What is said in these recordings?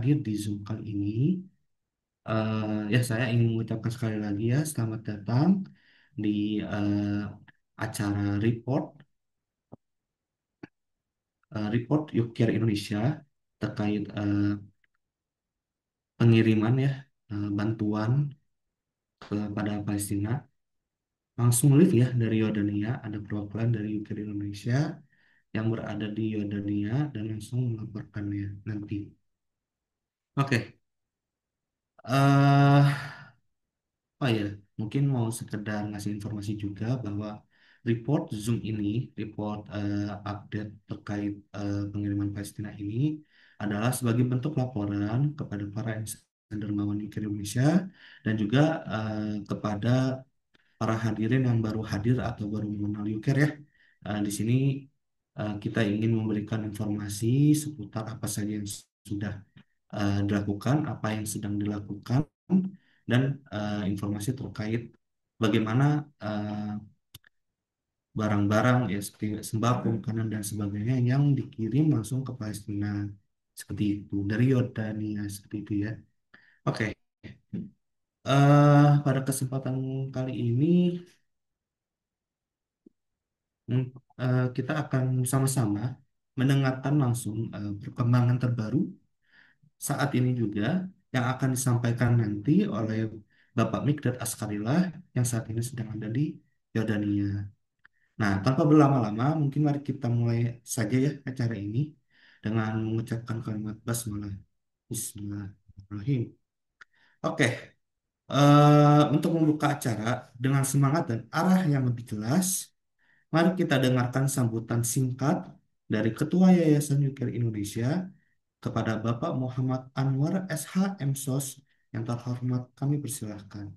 hadir di Zoom kali ini. Ya, saya ingin mengucapkan sekali lagi ya, selamat datang di acara report Yukir Indonesia terkait pengiriman ya, bantuan kepada Palestina. Langsung live ya dari Yordania, ada perwakilan dari Yukir Indonesia yang berada di Yordania dan langsung melaporkannya nanti. Oke. eh Oh ya, mungkin mau sekedar ngasih informasi juga bahwa report Zoom ini, report update terkait pengiriman Palestina ini adalah sebagai bentuk laporan kepada para insan dermawan Nuklir Indonesia dan juga kepada para hadirin yang baru hadir atau baru mengenal Yuker ya. Di sini kita ingin memberikan informasi seputar apa saja yang sudah dilakukan, apa yang sedang dilakukan, dan informasi terkait bagaimana eh, barang-barang ya seperti sembako, makanan dan sebagainya yang dikirim langsung ke Palestina seperti itu dari Yordania seperti itu ya. Oke, pada kesempatan kali ini hmm, kita akan sama-sama mendengarkan langsung perkembangan terbaru saat ini juga yang akan disampaikan nanti oleh Bapak Mikdad Askarillah yang saat ini sedang ada di Yordania. Nah, tanpa berlama-lama, mungkin mari kita mulai saja ya acara ini dengan mengucapkan kalimat basmalah. Bismillahirrahmanirrahim. Oke, untuk membuka acara dengan semangat dan arah yang lebih jelas, mari kita dengarkan sambutan singkat dari Ketua Yayasan Nuklir Indonesia kepada Bapak Muhammad Anwar SH MSOS yang terhormat kami persilahkan.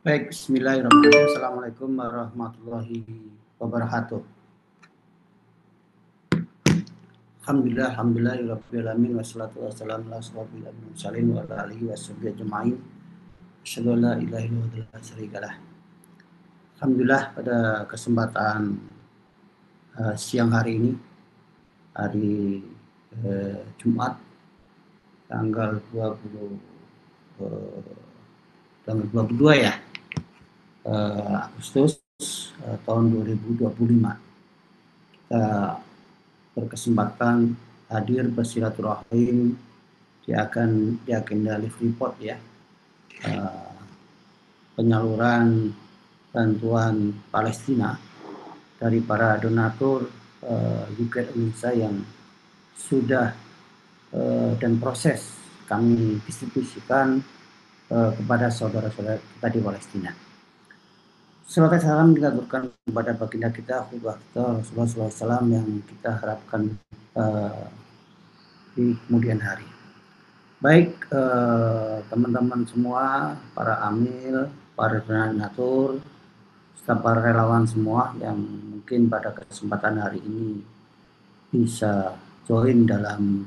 Baik, bismillahirrahmanirrahim. Assalamualaikum warahmatullahi wabarakatuh. Alhamdulillahirrahmanirrahim. Wassalatu wassalamu ala asyrofil mursalin wa ala alihi washabihi ajma'in. Asyhadu an la ilaha illallah wa la syarikalah. Alhamdulillah pada kesempatan siang hari ini, hari Jumat tanggal 22 ya, Agustus tahun 2025. Kita berkesempatan hadir bersilaturahim di agenda live report ya, penyaluran bantuan Palestina dari para donatur Yuker Indonesia yang sudah dan proses kami distribusikan kepada saudara-saudara kita di Palestina. Salawat salam kita aturkan kepada baginda kita, khutbah kita Rasulullah SAW yang kita harapkan di kemudian hari. Baik teman-teman semua, para amil, para donatur, serta para relawan semua yang mungkin pada kesempatan hari ini bisa join dalam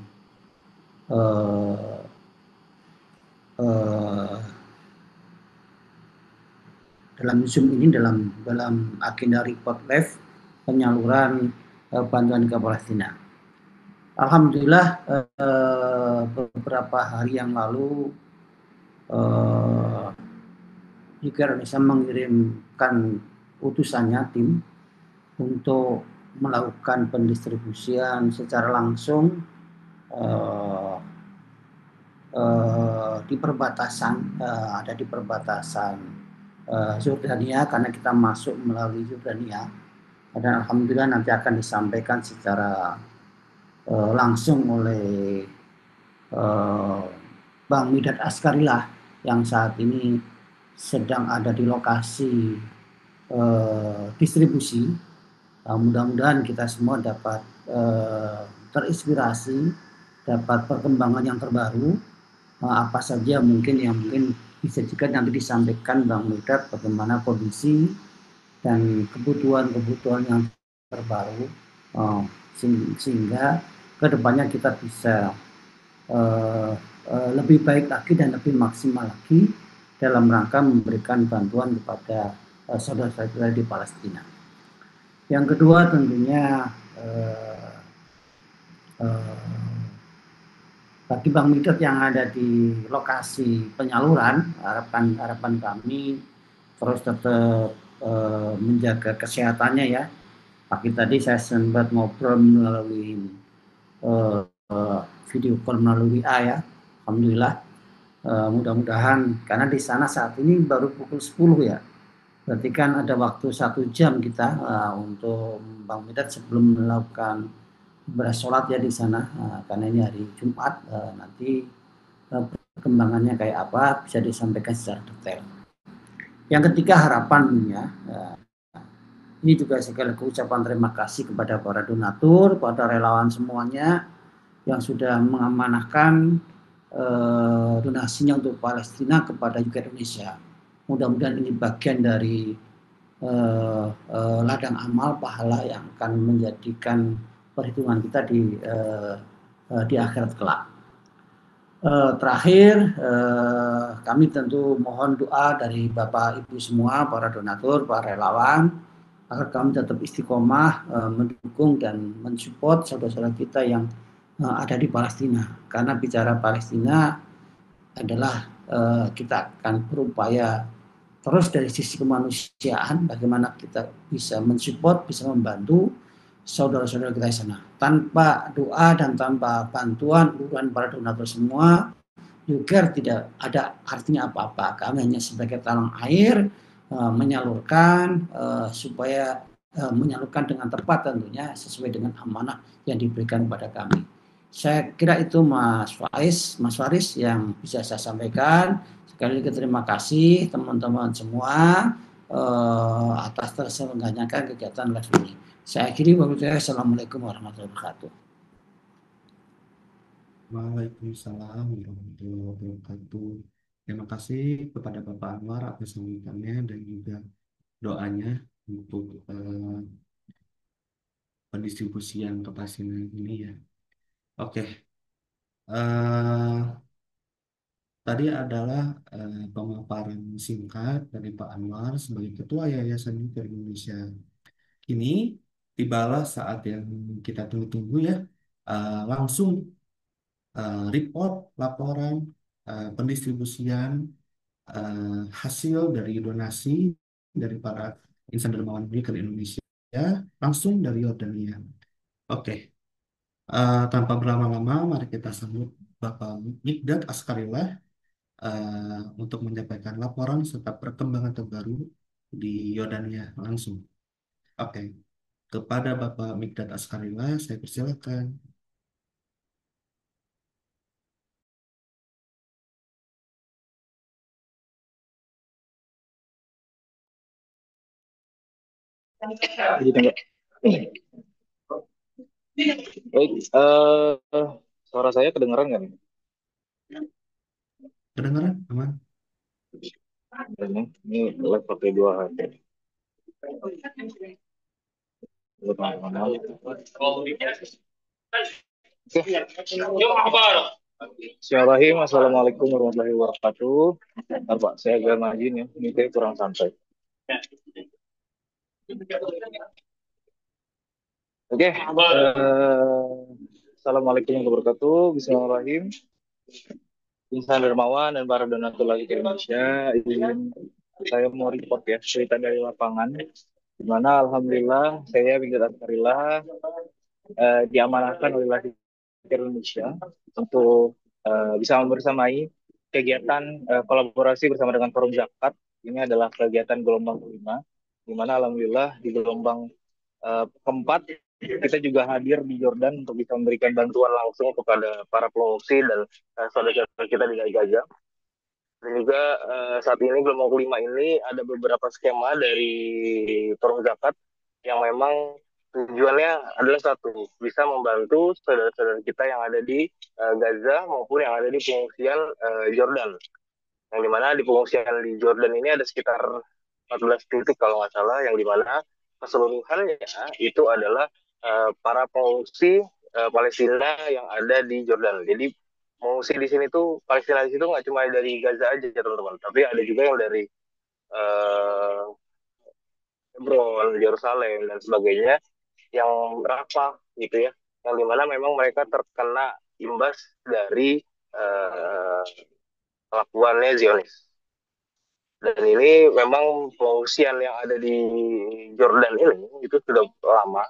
dalam Zoom ini, dalam agenda report live penyaluran bantuan ke Palestina. Alhamdulillah beberapa hari yang lalu Yuker Indonesia mengirimkan utusannya tim untuk melakukan pendistribusian secara langsung di perbatasan, ada di perbatasan Jordania, karena kita masuk melalui Jordania, dan alhamdulillah nanti akan disampaikan secara langsung oleh Bang Midad Askarillah yang saat ini sedang ada di lokasi distribusi. Mudah-mudahan kita semua dapat terinspirasi, dapat perkembangan yang terbaru, apa saja mungkin bisa juga nanti disampaikan Bang Midad bagaimana kondisi dan kebutuhan yang terbaru, sehingga kedepannya kita bisa lebih baik lagi dan lebih maksimal lagi dalam rangka memberikan bantuan kepada saudara-saudara di Palestina. Yang kedua tentunya bagi Bang Midot yang ada di lokasi penyaluran, harapan kami terus tetap menjaga kesehatannya ya. Pagi tadi saya sempat ngobrol melalui video call melalui WA ya. Alhamdulillah. Mudah-mudahan karena di sana saat ini baru pukul 10 ya. Berarti kan ada waktu 1 jam kita untuk Bang Midat sebelum melakukan bersolat ya di sana. Karena ini hari Jumat, nanti perkembangannya kayak apa bisa disampaikan secara detail. Yang ketiga harapannya, ini juga sekali lagi ucapan terima kasih kepada para donatur, pada relawan semuanya yang sudah mengamanahkan donasinya untuk Palestina kepada juga Indonesia. Mudah-mudahan ini bagian dari ladang amal pahala yang akan menjadikan perhitungan kita di akhirat kelak. Terakhir, kami tentu mohon doa dari Bapak Ibu semua, para donatur, para relawan, agar kami tetap istiqomah mendukung dan mensupport saudara-saudara kita yang ada di Palestina. Karena bicara Palestina adalah kita akan berupaya terus dari sisi kemanusiaan, bagaimana kita bisa mensupport, bisa membantu saudara-saudara kita di sana. Tanpa doa dan tanpa bantuan para donatur semua, juga tidak ada artinya apa-apa. Kami hanya sebagai talang air menyalurkan supaya menyalurkan dengan tepat tentunya sesuai dengan amanah yang diberikan kepada kami. Saya kira itu Mas Faris yang bisa saya sampaikan. Sekali lagi terima kasih teman-teman semua atas terselenggaranya kegiatan live ini. Saya akhiri wabillahi. Assalamualaikum warahmatullahi wabarakatuh. Waalaikumsalam warahmatullahi wabarakatuh. Terima kasih kepada Bapak Anwar atas sambutannya dan juga doanya untuk pendistribusian kepastian ini ya. Oke, eh, tadi adalah pemaparan singkat dari Pak Anwar sebagai Ketua Yayasan Nuklir Indonesia. Kini tibalah saat yang kita tunggu-tunggu ya, langsung report, laporan, pendistribusian hasil dari donasi dari para insan dermawan nuklir Indonesia langsung dari Yordania. Oke, tanpa berlama-lama, mari kita sambut Bapak Mikdad Askarillah untuk menyampaikan laporan serta perkembangan terbaru di Yordania langsung. Oke, kepada Bapak Mikdad Askarillah, saya persilakan. Gitu enggak? Baik, suara saya kedengaran nggak nih? Kedengaran, aman? Ini live pakai 2 HP. Bismillahirrahmanirrahim. Assalamualaikum warahmatullahi wabarakatuh. Bentar, Pak, saya agak maju ya. Ini kayak kurang santai. Oke. Assalamualaikum warahmatullahi wabarakatuh. Bismillahirrahmanirrahim. Insan dermawan dan para donatur lagi ke Indonesia, saya mau report ya cerita dari lapangan, di mana alhamdulillah saya Bingkat Askarila diamanahkan oleh lagi ke Indonesia untuk bisa membersamai kegiatan kolaborasi bersama dengan Forum Zakat. Ini adalah kegiatan gelombang kelima, di mana alhamdulillah di gelombang keempat kita juga hadir di Jordan untuk bisa memberikan bantuan langsung kepada para pengungsi dan saudara-saudara kita di Gaza. Dan juga saat ini gelombang kelima ini ada beberapa skema dari Forum Zakat yang memang tujuannya adalah satu, bisa membantu saudara-saudara kita yang ada di Gaza maupun yang ada di pengungsian Jordan. Yang dimana di pengungsian di Jordan ini ada sekitar 14 titik kalau nggak salah, yang dimana keseluruhannya itu adalah para pengungsi Palestina yang ada di Jordan. Jadi mengungsi di sini tuh Palestina di situ nggak cuma dari Gaza aja teman-teman, tapi ada juga yang dari eh, Hebron, Yerusalem dan sebagainya, yang Rafah gitu ya, yang dimana memang mereka terkena imbas dari eh, kelakuannya Zionis. Dan ini memang pengungsian yang ada di Jordan ini itu sudah lama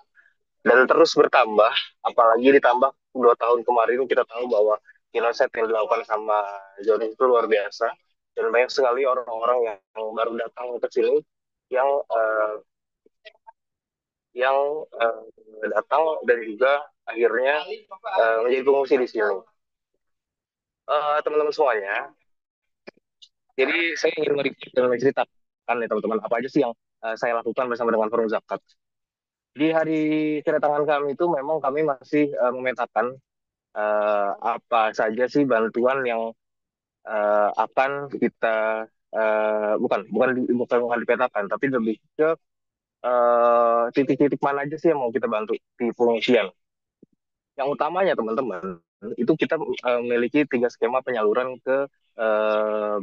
dan terus bertambah, apalagi ditambah 2 tahun kemarin kita tahu bahwa genocide yang dilakukan sama Zionis itu luar biasa, dan banyak sekali orang-orang yang baru datang ke sini yang yang datang dan juga akhirnya menjadi pengungsi di sini. Teman-teman semuanya, jadi saya ingin menceritakan ya teman-teman, apa aja sih yang saya lakukan bersama dengan Forum Zakat. Di hari kedatangan kami itu memang kami masih memetakan apa saja sih bantuan yang akan kita bukan dipetakan, tapi lebih ke titik-titik mana aja sih yang mau kita bantu di pengungsian. Yang utamanya teman-teman itu kita memiliki 3 skema penyaluran ke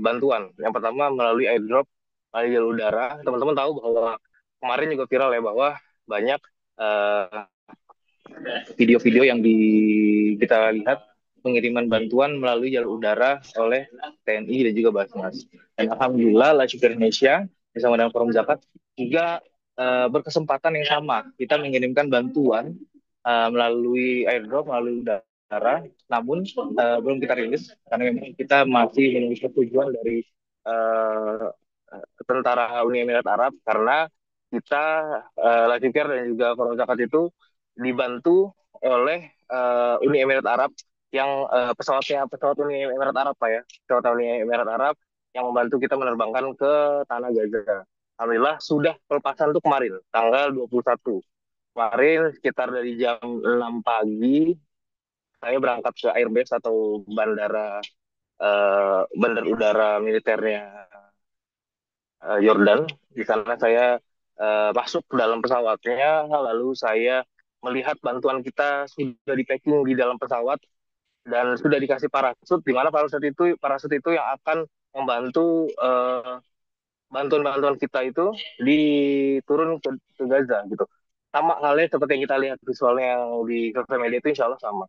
bantuan. Yang pertama melalui airdrop, melalui jalur udara. Teman-teman tahu bahwa kemarin juga viral ya bahwa banyak eh, video-video yang kita lihat pengiriman bantuan melalui jalur udara oleh TNI dan juga Basnas. Dan alhamdulillah Laskar Indonesia bersama dengan Forum Zakat juga berkesempatan yang sama. Kita mengirimkan bantuan melalui airdrop, melalui udara, namun belum kita rilis karena memang kita masih menunggu persetujuan dari uh, tentara Uni Emirat Arab, karena kita Laskar dan juga Forum Zakat itu dibantu oleh Uni Emirat Arab yang pesawat Uni Emirat Arab Pak ya, pesawat Uni Emirat Arab yang membantu kita menerbangkan ke tanah Gaza. Alhamdulillah sudah pelepasan tuh kemarin tanggal 21. Kemarin sekitar dari jam 6 pagi saya berangkat ke airbase atau bandar udara militernya Jordan. Di sana saya masuk ke dalam pesawatnya, lalu saya melihat bantuan kita sudah di packing di dalam pesawat dan sudah dikasih parasut, di mana parasut itu yang akan membantu bantuan-bantuan kita itu diturun ke Gaza gitu. Sama halnya seperti yang kita lihat visualnya yang di sosial media itu, insya Allah sama.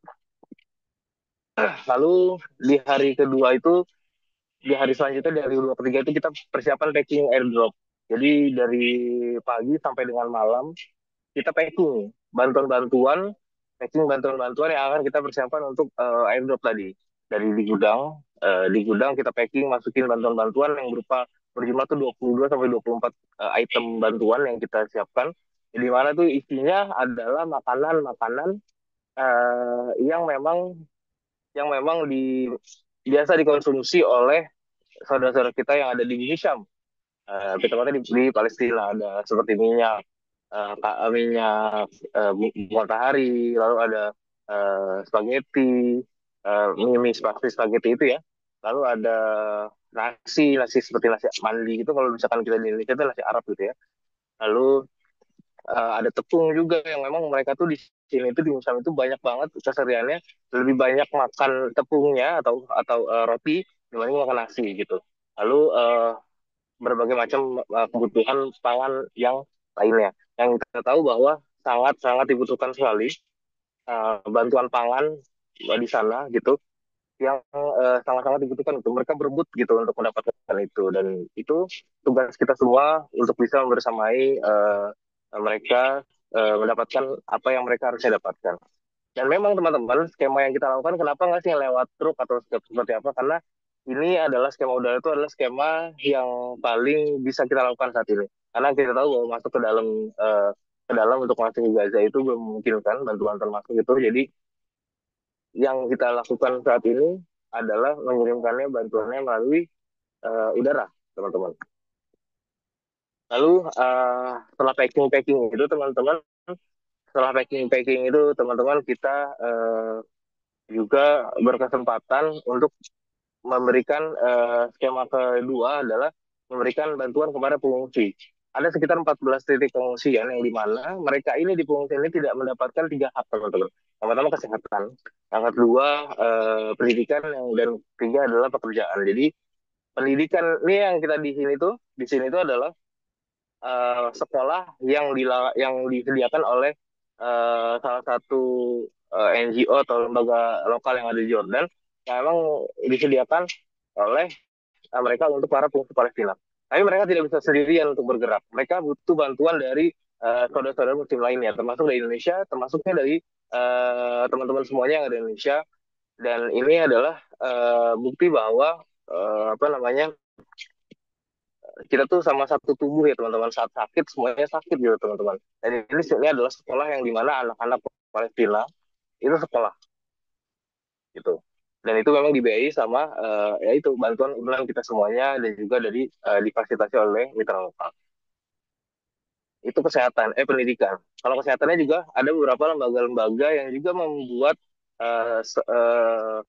Lalu di hari kedua itu, di hari selanjutnya dari dua ketiga itu kita persiapan packing airdrop. Jadi dari pagi sampai dengan malam kita packing bantuan-bantuan yang akan kita persiapkan untuk airdrop tadi. Dari di gudang kita packing, masukin bantuan-bantuan yang berupa berjumlah tuh 22 sampai 24 item bantuan yang kita siapkan. Di mana tuh isinya adalah makanan-makanan yang memang biasa dikonsumsi oleh saudara-saudara kita yang ada di Syam. Tempatnya di Palestina, ada seperti minyak, minyak matahari, lalu ada spaghetti, mie spaghetti itu ya, lalu ada nasi seperti nasi mandi gitu, kalau misalkan kita di Indonesia itu nasi Arab gitu ya, lalu ada tepung juga yang memang mereka tuh di sini itu di Muslim itu banyak banget kesehariannya lebih banyak makan tepungnya atau roti dibanding makan nasi gitu. Lalu berbagai macam kebutuhan pangan yang lainnya. Yang kita tahu bahwa sangat-sangat dibutuhkan sekali bantuan pangan di sana gitu, yang sangat-sangat dibutuhkan untuk mereka berebut gitu untuk mendapatkan itu, dan itu tugas kita semua untuk bisa membersamai mereka mendapatkan apa yang mereka harusnya dapatkan. Dan memang teman-teman, skema yang kita lakukan kenapa nggak sih yang lewat truk atau seperti apa? Karena ini adalah skema udara, itu adalah skema yang paling bisa kita lakukan saat ini. Karena kita tahu bahwa masuk ke dalam untuk masuk ke Gaza itu belum memungkinkan bantuan termasuk itu. Jadi yang kita lakukan saat ini adalah mengirimkannya bantuannya melalui udara, teman-teman. Lalu setelah packing itu teman-teman, kita juga berkesempatan untuk memberikan skema kedua adalah memberikan bantuan kepada pengungsi. ada sekitar 14 titik pengungsian yang di mana mereka ini di pengungsian ini tidak mendapatkan 3 hak, teman-teman. Yang pertama kesehatan, yang kedua pendidikan, yang dan ketiga adalah pekerjaan. Jadi pendidikan ini yang kita di sini tuh adalah sekolah yang disediakan oleh salah satu NGO atau lembaga lokal yang ada di Jordan, yang memang disediakan oleh mereka untuk para pengungsi Palestina. Tapi mereka tidak bisa sendirian untuk bergerak. Mereka butuh bantuan dari saudara-saudara muslim lainnya, termasuk dari Indonesia, termasuknya dari teman-teman semuanya yang ada di Indonesia. Dan ini adalah bukti bahwa apa namanya, kita tuh sama satu tubuh ya teman-teman. Saat sakit semuanya sakit gitu teman-teman. Dan ini adalah sekolah yang dimana anak-anak Palestina itu sekolah gitu. Dan itu memang dibiayai sama ya itu bantuan ulang kita semuanya, dan juga dari difasilitasi oleh mitra lokal. Itu kesehatan, pendidikan. Kalau kesehatannya juga ada beberapa lembaga-lembaga yang juga membuat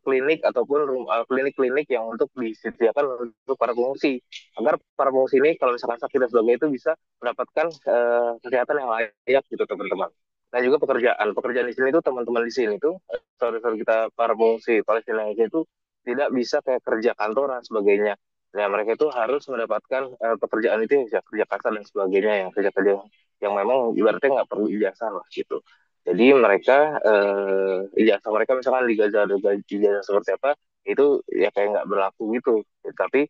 klinik ataupun klinik-klinik yang untuk disediakan untuk para pengungsi, agar para pengungsi ini kalau misalkan sakit dan sebagainya itu bisa mendapatkan kesehatan yang layak gitu teman-teman. Dan juga pekerjaan di sini tuh teman-teman di sini tuh saudara-saudara kita para pengungsi Palestina itu tidak bisa kayak kerja kantoran sebagainya. Nah, mereka itu harus mendapatkan pekerjaan itu yang bisa kerja kasar dan sebagainya, yang kerja-kerja yang memang ibaratnya nggak perlu ijazah lah gitu. Jadi mereka ijazah mereka misalkan di Gaza ada ijazah seperti apa, itu ya kayak nggak berlaku gitu. Tapi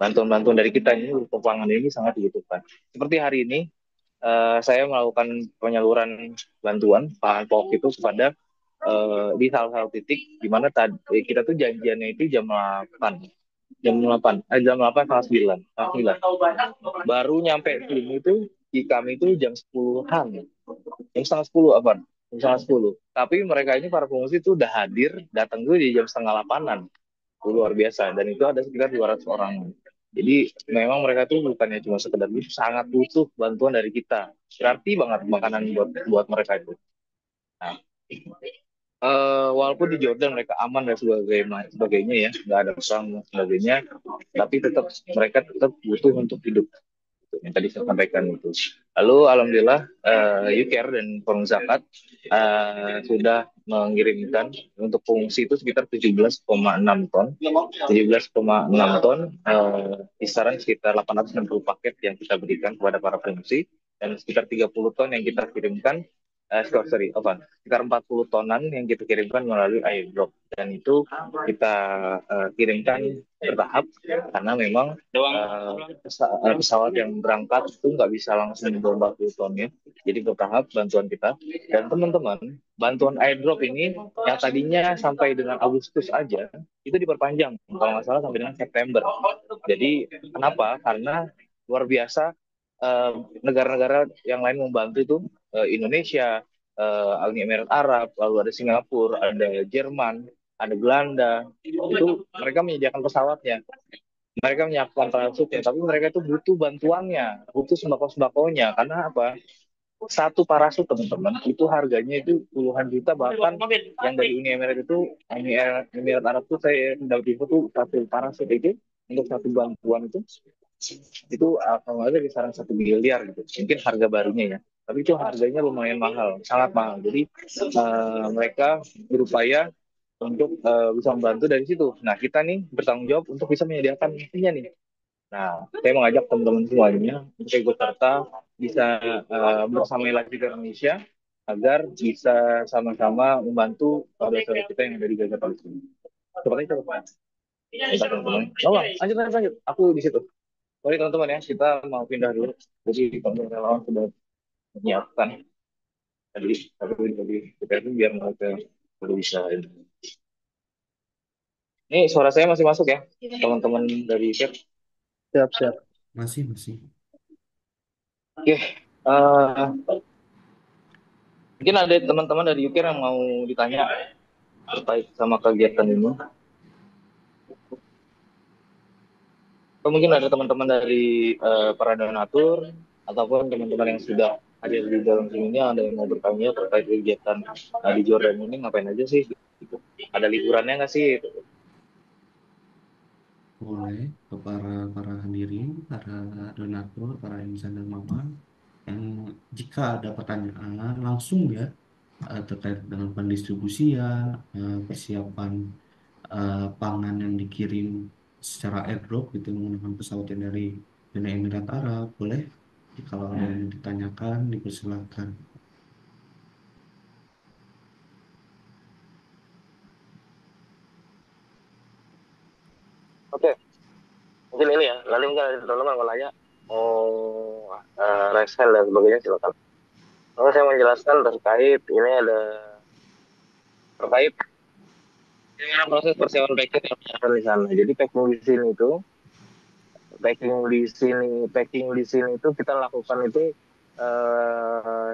bantuan-bantuan dari kita ini untuk pangan ini sangat dibutuhkan. Seperti hari ini saya melakukan penyaluran bantuan bahan pokok itu kepada di salah satu titik di mana tadi kita tuh janjiannya itu jam 8 setengah 9 baru nyampe sini itu di kami itu jam 10-an, jam setengah 10 apa jam setengah 10, tapi mereka ini para pengungsi itu udah hadir datang tuh di jam setengah 8-an. Itu luar biasa, dan itu ada sekitar 200 orang. Jadi memang mereka tuh bukannya cuma sekedar itu, sangat butuh bantuan dari kita, berarti banget makanan buat buat mereka itu. Nah, walaupun di Jordan mereka aman dan sebagainya ya, nggak ada perang dan sebagainya, tapi tetap mereka tetap butuh untuk hidup, yang tadi saya sampaikan itu. Lalu alhamdulillah UCARE dan Forum Zakat sudah mengirimkan untuk pengungsi itu sekitar 17,6 ton. 17,6 ton, kisaran sekitar 860 paket yang kita berikan kepada para pengungsi, dan sekitar 30 ton yang kita kirimkan sekitar 40 tonan yang kita kirimkan melalui airdrop, dan itu kita kirimkan bertahap karena memang pesawat yang berangkat itu nggak bisa langsung 40 ton ya. Jadi bertahap bantuan kita, dan teman-teman, bantuan airdrop ini yang tadinya sampai dengan Agustus aja itu diperpanjang kalau nggak salah sampai dengan September. Jadi kenapa? Karena luar biasa negara-negara yang lain membantu itu, Indonesia, Uni Emirat Arab, lalu ada Singapura, ada Jerman, ada Belanda, itu mereka menyediakan pesawatnya, mereka menyiapkan parasutnya, tapi mereka itu butuh bantuannya, butuh sembako-sembakonya. Karena apa? Satu parasut teman-teman itu harganya itu puluhan juta, bahkan yang dari Emirat Arab tuh saya dapat info tuh satu parasut itu untuk satu bantuan itu kalau nggak ada kisaran 1 miliar gitu, mungkin harga barunya ya, tapi itu harganya lumayan mahal, sangat mahal. Jadi mereka berupaya untuk bisa membantu dari situ. Nah, kita nih bertanggung jawab untuk bisa menyediakan intinya nih. Nah, saya mengajak teman-teman semuanya untuk ikut serta, bisa bersama Lagi Indonesia agar bisa sama-sama membantu saudara-saudara kita yang ada di Gaza Palestina. Seperti itu, Pak. Kita teman-teman. Oh, lanjut. Aku di situ. Sorry teman-teman ya, kita mau pindah dulu. Jadi teman relawan sudah menyiapkan tadi, tapi kita itu biar mereka lebih bisa. Ini suara saya masih masuk ya, teman-teman dari chat. Siap. Masih. Oke, eh, mungkin ada teman-teman dari UK yang mau ditanya terkait sama kegiatan ini. Atau mungkin ada teman-teman dari para donatur ataupun teman-teman yang sudah hadir di dalam sini ada yang mau bertanya terkait kegiatan di Jordan ini ngapain aja sih? Gitu. Ada liburannya nggak sih? boleh ke para para hadirin, para donatur, para insan dermawan yang jika ada pertanyaan langsung ya terkait dengan pendistribusian, persiapan pangan yang dikirim secara airdrop gitu menggunakan pesawat yang dari Uni Emirat Arab, boleh kalau ada yang ditanyakan dipersilakan. Oke, mungkin ini ya. Nanti mungkin ada teman-teman mau nanya, mau raise hand dan sebagainya silakan. Lalu saya menjelaskan terkait ini ada terkait gimana proses persiapan packing yang dilakukan di sana. Jadi packing di sini itu kita lakukan itu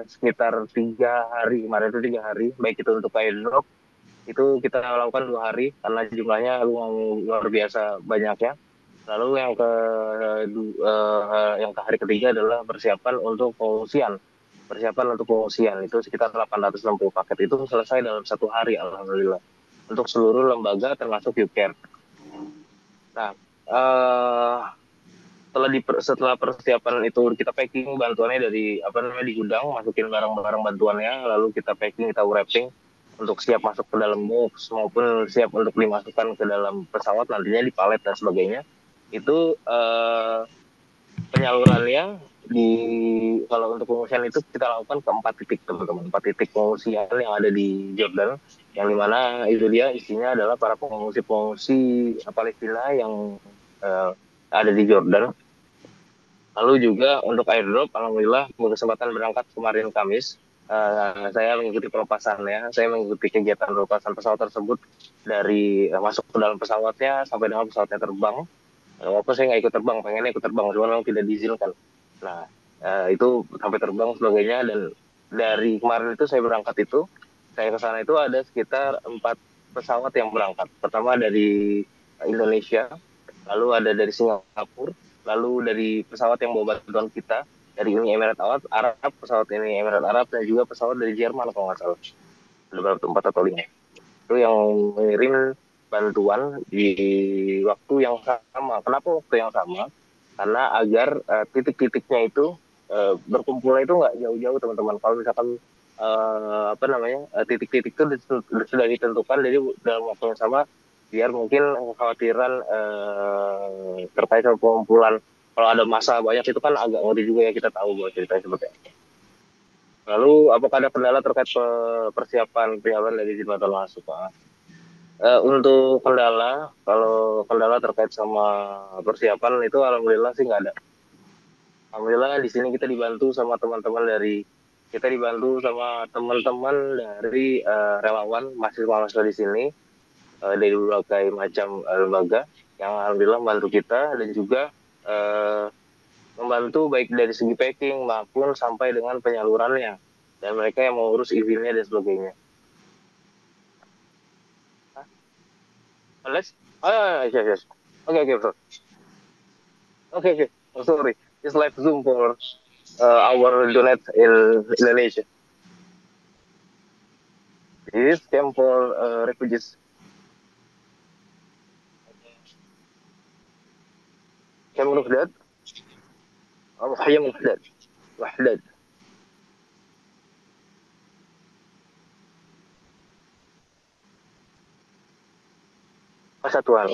sekitar 3 hari kemarin itu 3 hari, baik itu untuk airdrop itu kita lakukan 2 hari karena jumlahnya luar biasa banyaknya. Lalu yang ke hari ketiga adalah persiapan untuk pengungsian. Persiapan untuk pengungsian itu sekitar 860 paket itu selesai dalam 1 hari, alhamdulillah. Untuk seluruh lembaga termasuk UCARE. Nah, eh, setelah persiapan itu kita packing bantuannya dari apa namanya di gudang, masukin barang-barang bantuannya, lalu kita packing, kita wrapping untuk siap masuk ke dalam box maupun siap untuk dimasukkan ke dalam pesawat nantinya di palet dan sebagainya. Itu penyalurannya di kalau untuk pengungsian itu kita lakukan ke 4 titik teman-teman, 4 titik pengungsian yang ada di Jordan, yang dimana itu dia isinya adalah para pengungsi-pengungsi Palestina yang ada di Jordan. Lalu juga untuk airdrop, alhamdulillah berkesempatan berangkat kemarin Kamis. Saya mengikuti pelepasannya, saya mengikuti kegiatan pelepasan pesawat tersebut dari masuk ke dalam pesawatnya sampai dengan pesawatnya terbang. Walaupun saya nggak ikut terbang, pengennya ikut terbang, cuma memang tidak diizinkan. Nah, itu sampai terbang sebagainya, dan dari kemarin itu saya berangkat itu, saya ke sana itu ada sekitar 4 pesawat yang berangkat. Pertama dari Indonesia, lalu ada dari Singapura, lalu dari pesawat yang bawa bantuan kita dari Uni Emirat Arab, pesawat Uni Emirat Arab, dan juga pesawat dari Jerman kalau nggak salah. Ada berapa, 4 atau 5. Itu yang mengirim bantuan di waktu yang sama. Kenapa waktu yang sama? Karena agar titik-titiknya itu berkumpulnya itu nggak jauh-jauh teman-teman. Kalau misalkan apa namanya titik-titik itu sudah ditentukan jadi dalam waktu yang sama, biar mungkin kekhawatiran terkait sama pengumpulan kalau ada masa banyak itu kan agak ngeri juga ya, kita tahu bahwa ceritanya seperti apa. Lalu apakah ada kendala terkait persiapan dari izin batal masuk, Pak? Untuk kendala, kalau kendala terkait sama persiapan itu alhamdulillah sih nggak ada. Alhamdulillah di sini kita dibantu sama teman-teman dari relawan mahasiswa-mahasiswa di sini, dari berbagai macam lembaga yang alhamdulillah membantu kita, dan juga uh, membantu baik dari segi packing maupun sampai dengan penyalurannya, dan mereka yang mengurus izinnya dan sebagainya. Unless, yes, yes. Okay, bro. Okay. Oh, sorry. It's live Zoom for our donate in Indonesia. This camp for refugees. Camp Wahdat. Hayya Wahdat. Wahdat. Persatuan.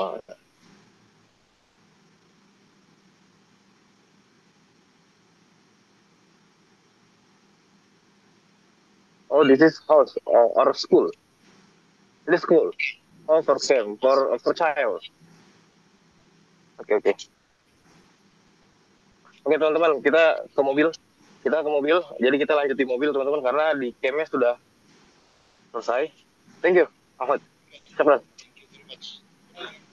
Oh, this is house or school. This school. Oh, for camp, for child. Okay. Oke, teman-teman, kita ke mobil. Jadi kita lanjut di mobil, teman-teman, karena di campnya sudah selesai. Thank you, Ahmad. Cepat.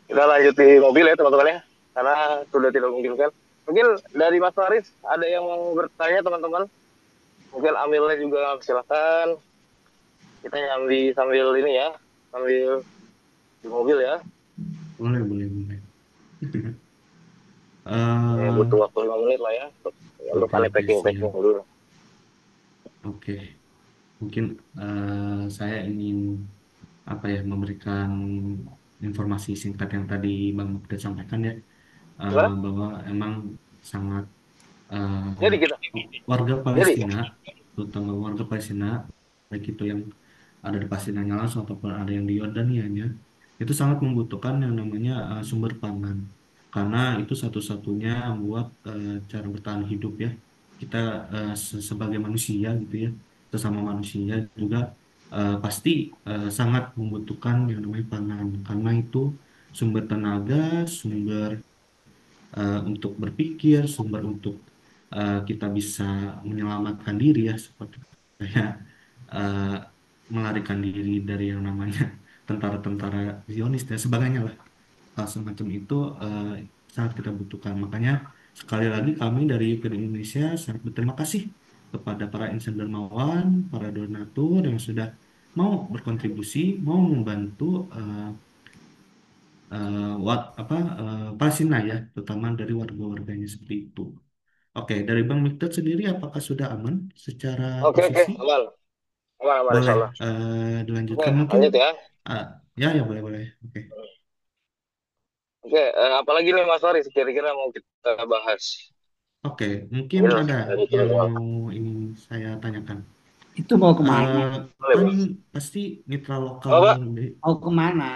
Kita lanjut di mobil ya, teman-teman ya, karena sudah tidak memungkinkan. Mungkin dari Mas Faris ada yang mau bertanya, teman-teman. Mungkin Amilnya juga silakan. Kita nyambi sambil ini ya, sambil di mobil ya. Boleh. Butuh waktu 5 menit lah ya untuk Oke, packing siap. dulu. Oke, mungkin saya ingin apa ya memberikan informasi singkat yang tadi Bang Mukdad sampaikan ya, Gimana? bahwa emang sangat Jadi kita. warga Jadi. Palestina, terutama warga Palestina, baik itu yang ada di Palestinanya langsung ataupun ada yang di Yordanianya, itu sangat membutuhkan yang namanya sumber pangan, karena itu satu-satunya buat cara bertahan hidup ya. Kita sebagai manusia gitu ya, sesama manusia juga pasti sangat membutuhkan yang namanya pangan, karena itu sumber tenaga, sumber untuk berpikir, sumber untuk kita bisa menyelamatkan diri ya, seperti kayak eh, melarikan diri dari yang namanya tentara-tentara Zionis dan sebagainya lah. Hal semacam itu eh, sangat kita butuhkan. Makanya sekali lagi kami dari UPI Indonesia sangat berterima kasih kepada para insan dermawan, para donatur yang sudah mau berkontribusi, mau membantu Palestina ya, terutama dari warga-warganya seperti itu. Oke, dari Bang Mikdad sendiri apakah sudah aman secara Oke, oke, posisi? aman. Aman, aman, insya Boleh Allah. Oke, dilanjutkan mungkin? lanjut ya. Ah, ya, ya boleh, boleh. Oke, Oke, apalagi nih Mas Faris kira-kira mau kita bahas? oke. Mungkin Ini lah, ada dari yang teman-teman. mau ini saya tanyakan. Itu mau kemana? Eh, Boleh, kan Bang. pasti mitra lokal Oh, Pak, Mau kemana?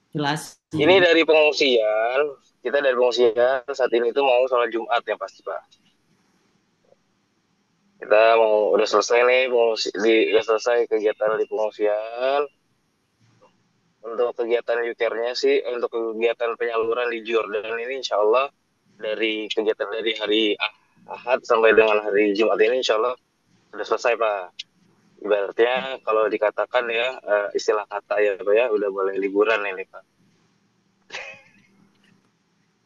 ini Jelasin. dari pengungsian. Kita dari pengungsian saat ini tuh mau sholat Jumat ya pasti, Pak. Kita mau udah selesai nih udah selesai kegiatan di pengungsian. Untuk kegiatan UTR-nya sih, untuk kegiatan penyaluran di Jordan ini insya Allah dari kegiatan dari hari Ahad sampai dengan hari Jumat ini insya Allah sudah selesai, Pak. Ibaratnya kalau dikatakan ya istilah kata ya Pak ya udah boleh liburan ini Pak.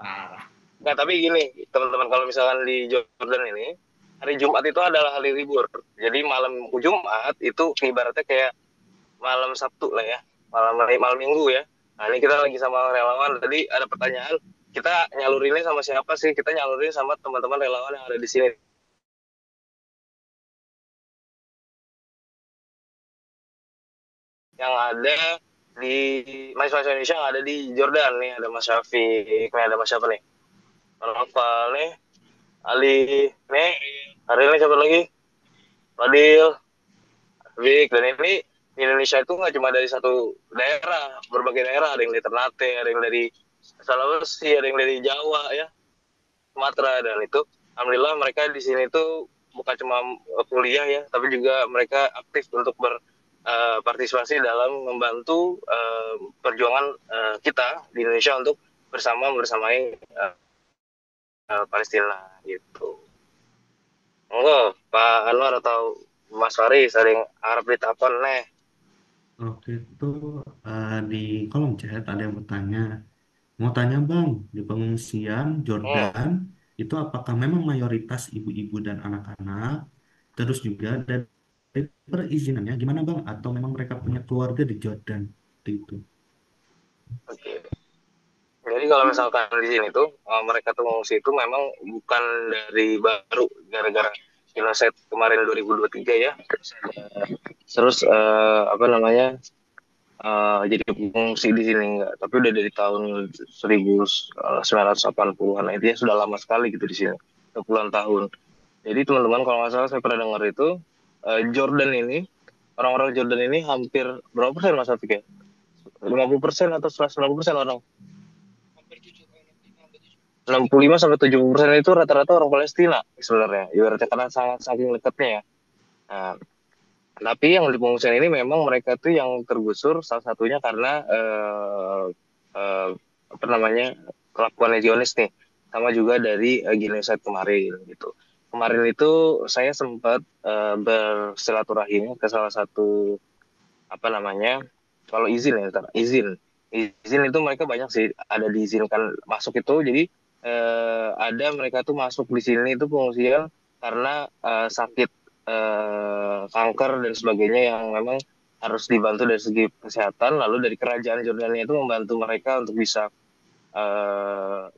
Parah. Nah tapi gini teman-teman kalau misalkan di Jordan ini hari Jumat itu adalah hari libur. Jadi malam Jumat itu ibaratnya kayak malam Sabtu lah ya, malam Minggu ya. Nah ini kita lagi sama relawan. Tadi ada pertanyaan kita nyalurinnya sama siapa sih? Kita nyalurin sama teman-teman relawan yang ada di sini. Yang ada di mahasiswa Indonesia yang ada di Jordan nih ada Mas Syafiq, nih ada Mas siapa nih? Novel nih, Ali nih, hari ini siapa lagi? Fadil, Vic, dan ini di Indonesia itu nggak cuma dari satu daerah, berbagai daerah, ada yang dari Ternate, ada yang dari Sulawesi, ada yang dari Jawa ya, Sumatera, dan itu alhamdulillah mereka di sini tuh bukan cuma kuliah ya, tapi juga mereka aktif untuk berpartisipasi dalam membantu perjuangan kita di Indonesia untuk bersamai Palestina gitu. Enggak, Pak Anwar atau Mas Faris ada yang harap ditelepon nih. oke itu di kolom chat ada yang bertanya, mau tanya Bang, di pengungsian Hmm, Jordan itu apakah memang mayoritas ibu-ibu dan anak-anak? Terus juga dari perizinannya gimana Bang? Atau memang mereka punya keluarga di Jordan? Seperti itu. oke. Okay. Jadi kalau misalkan di sini tuh mereka tuh mengungsi itu memang bukan dari baru gara-gara genocide kemarin 2023 ya. Terus apa namanya jadi pengungsi di sini enggak, tapi udah dari tahun 1980-an. Intinya sudah lama sekali gitu di sini, 20-an tahun. Jadi teman-teman kalau nggak salah saya pernah dengar itu Jordan ini orang-orang Jordan ini hampir berapa persen Mas Afiq ya? 50% atau 190% orang 65 sampai 70% itu rata-rata orang Palestina sebenarnya. Ibaratnya karena sangat saking dekatnya ya. Nah, tapi yang di pengungsian ini memang mereka tuh yang tergusur salah satunya karena eh, apa namanya kelakuan Zionis nih, sama juga dari genocide kemarin gitu. Kemarin itu saya sempat bersilaturahim ke salah satu apa namanya kalau izin ya izin itu mereka banyak sih ada diizinkan masuk itu jadi ada mereka tuh masuk di sini itu pengungsian karena sakit kanker dan sebagainya yang memang harus dibantu dari segi kesehatan lalu dari kerajaan Jordania itu membantu mereka untuk bisa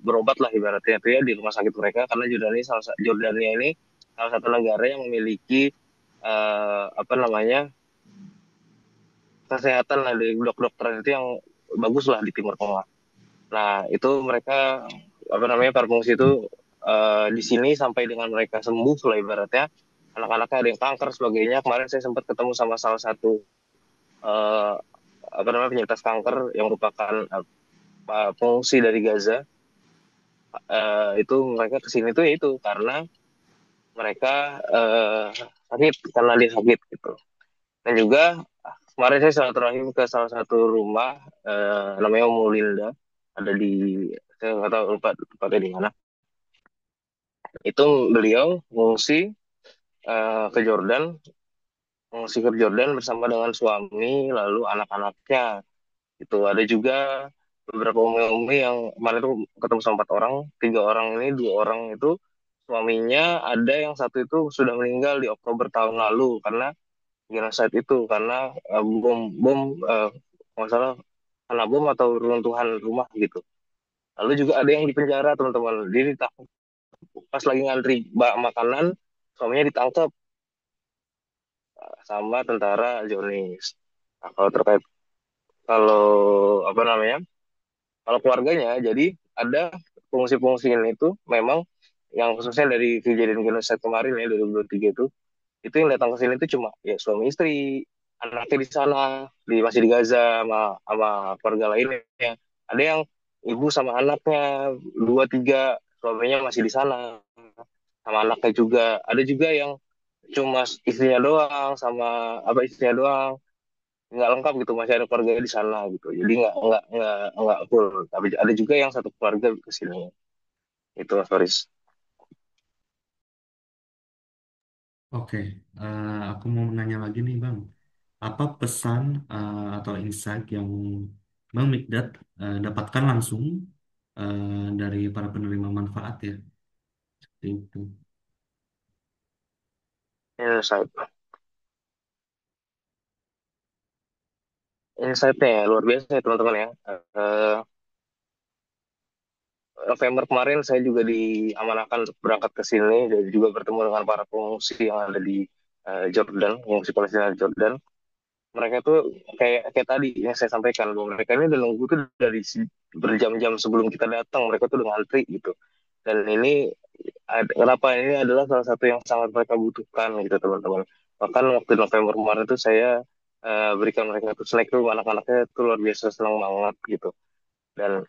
berobat lah ibaratnya itu ya di rumah sakit mereka karena Jordania ini salah satu negara yang memiliki apa namanya kesehatan lah dari dokter-dokter itu yang bagus lah di Timur Tengah. Nah, itu mereka apa namanya para pengungsi itu di sini sampai dengan mereka sembuh lah ibaratnya. Anak-anaknya ada yang kanker sebagainya. Kemarin saya sempat ketemu sama salah satu eh, apa namanya penyintas kanker yang merupakan pengungsi dari Gaza. Itu mereka kesini tuh ya itu karena mereka sakit karena dia sakit gitu. Dan juga kemarin saya silaturahim ke salah satu rumah namanya Umu Linda, ada di saya nggak tahu lupa tepatnya di mana. Itu beliau ke Jordan, mengungsi ke Jordan bersama dengan suami lalu anak-anaknya. Itu ada juga beberapa umi-umi yang kemarin itu ketemu sama 4 orang, 3 orang ini 2 orang itu suaminya ada yang satu itu sudah meninggal di Oktober tahun lalu karena genocide itu karena bom bom nggak salah karena bom atau runtuhan rumah gitu. Lalu juga ada yang di penjara teman-teman. Dia ditangkap pas lagi ngantri makanan, suaminya ditangkap sama tentara Zionis. Nah, kalau terkait kalau apa namanya kalau keluarganya jadi ada pengungsi-pengungsi ini itu memang yang khususnya dari kejadian genocide kemarin ya 2023 itu yang datang ke sini itu cuma ya suami istri anaknya di sana masih di Gaza sama keluarga lainnya ada yang ibu sama anaknya dua tiga suaminya masih di sana sama anaknya juga ada juga yang cuma istrinya doang sama apa istrinya doang nggak lengkap gitu masih ada keluarga di sana gitu jadi nggak full tapi ada juga yang satu keluarga ke sini itu Mas Faris. Oke, aku mau nanya lagi nih Bang. Apa pesan atau insight yang Bang Mikdad dapatkan langsung dari para penerima manfaat ya? Seperti itu. Insight insightnya ya luar biasa ya teman-teman ya. November kemarin saya juga diamanahkan untuk berangkat ke sini dan juga bertemu dengan para pengungsi yang ada di Jordan, pengungsi Palestina di Jordan. Mereka tuh kayak kayak tadi yang saya sampaikan bahwa mereka ini udah nunggu tuh dari berjam-jam sebelum kita datang, mereka tuh udah ngantri gitu. Dan ini kenapa ini adalah salah satu yang sangat mereka butuhkan gitu teman-teman. Bahkan waktu November kemarin tuh saya berikan mereka tuh snack tuh anak-anaknya tuh luar biasa senang banget gitu. Dan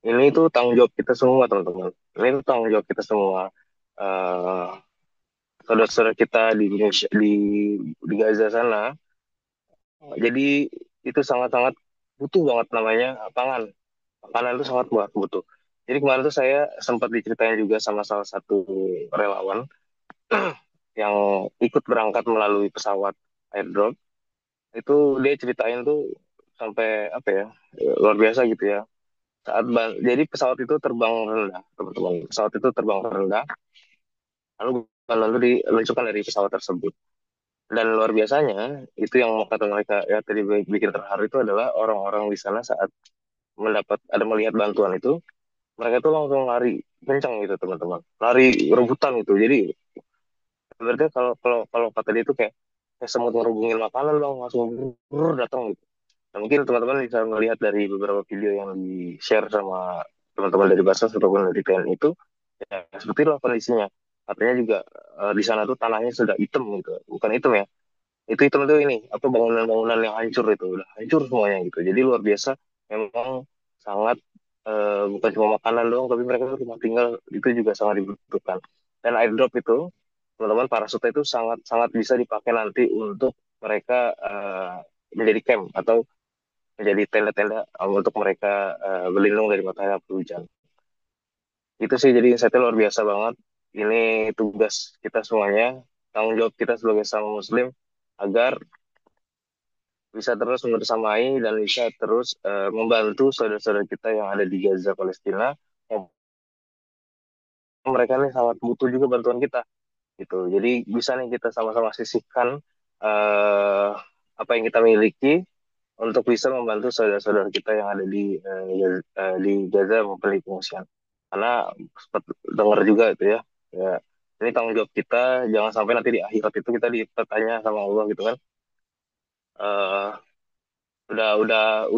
ini tuh tanggung jawab kita semua teman-teman. Ini tuh tanggung jawab kita semua. Eh, Saudara-saudara kita di Indonesia di Gaza sana. Jadi itu sangat-sangat butuh banget namanya pangan. Makanan itu sangat buat butuh. Jadi kemarin tuh saya sempat diceritain juga sama salah satu relawan yang ikut berangkat melalui pesawat airdrop. Itu dia ceritain tuh sampai apa ya luar biasa gitu ya. Jadi pesawat itu terbang rendah, teman-teman. Pesawat itu terbang rendah, lalu diluncurkan dari pesawat tersebut. Dan luar biasanya, itu yang kata mereka ya tadi bikin terharu itu adalah orang-orang di sana saat ada melihat bantuan itu, mereka tuh langsung lari kencang gitu teman-teman, lari rebutan gitu. Jadi berarti kalau kalau kalau kata dia itu kayak semut ngerubungin makanan dong, langsung datang gitu. Nah, mungkin teman-teman bisa melihat dari beberapa video yang di share sama teman-teman dari Basnas ataupun dari TNI itu, ya, seperti itulah kondisinya. Artinya juga di sana tuh tanahnya sudah hitam gitu, bukan hitam ya. Itu hitam itu ini apa bangunan-bangunan yang hancur itu udah hancur semuanya gitu. Jadi luar biasa, memang sangat bukan cuma makanan doang, tapi mereka tuh rumah tinggal itu juga sangat dibutuhkan. Dan airdrop itu, teman-teman parasute itu sangat sangat bisa dipakai nanti untuk mereka menjadi camp atau menjadi tenda-tenda untuk mereka berlindung dari matahari api hujan. Itu sih jadi insight luar biasa banget. Ini tugas kita semuanya, tanggung jawab kita sebagai sama muslim agar bisa terus membersamai dan bisa terus membantu saudara-saudara kita yang ada di Gaza Palestina. Mereka ini sangat butuh juga bantuan kita gitu. Jadi bisa nih kita sama-sama sisihkan eh, apa yang kita miliki untuk bisa membantu saudara-saudara kita yang ada di Gaza maupun di pengungsian. Karena sempat dengar juga itu ya, ya ini tanggung jawab kita, jangan sampai nanti di akhirat itu kita ditanya sama Allah gitu kan. Eh, udah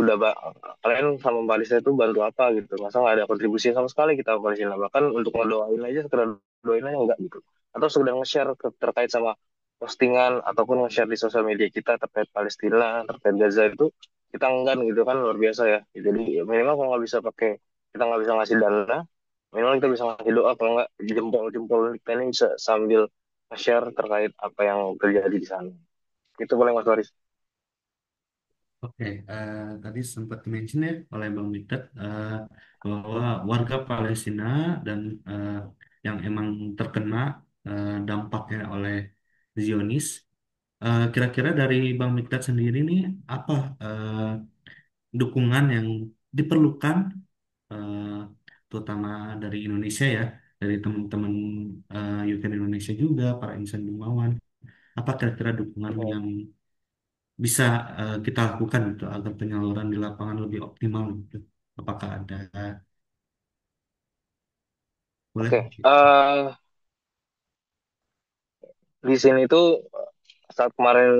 kalian sama Palestina itu bantu apa gitu, masa nggak ada kontribusi sama sekali kita sama Palestina, bahkan untuk ngedoain aja, sekedar doain aja enggak gitu, atau sekedar nge-share terkait sama postingan ataupun nge-share di sosial media kita terkait Palestina, terkait Gaza itu kita enggan gitu kan, luar biasa ya. Jadi minimal kalau nggak bisa pakai, kita nggak bisa ngasih dana, minimal kita bisa ngasih doa, kalau nggak jempol-jempol kita ini bisa sambil nge-share terkait apa yang terjadi di sana. Itu boleh Mas Waris. Oke, tadi sempat mention ya oleh Bang Mikdad bahwa warga Palestina dan yang emang terkena dampaknya oleh Zionis. Kira-kira dari Bang Mikdad sendiri nih apa dukungan yang diperlukan, eh, terutama dari Indonesia ya, dari teman-teman UK Indonesia juga, para insan Jumawan. Apa kira-kira dukungan yang bisa kita lakukan gitu agar penyaluran di lapangan lebih optimal gitu? Apakah ada? Boleh? Oke, di sini tuh saat kemarin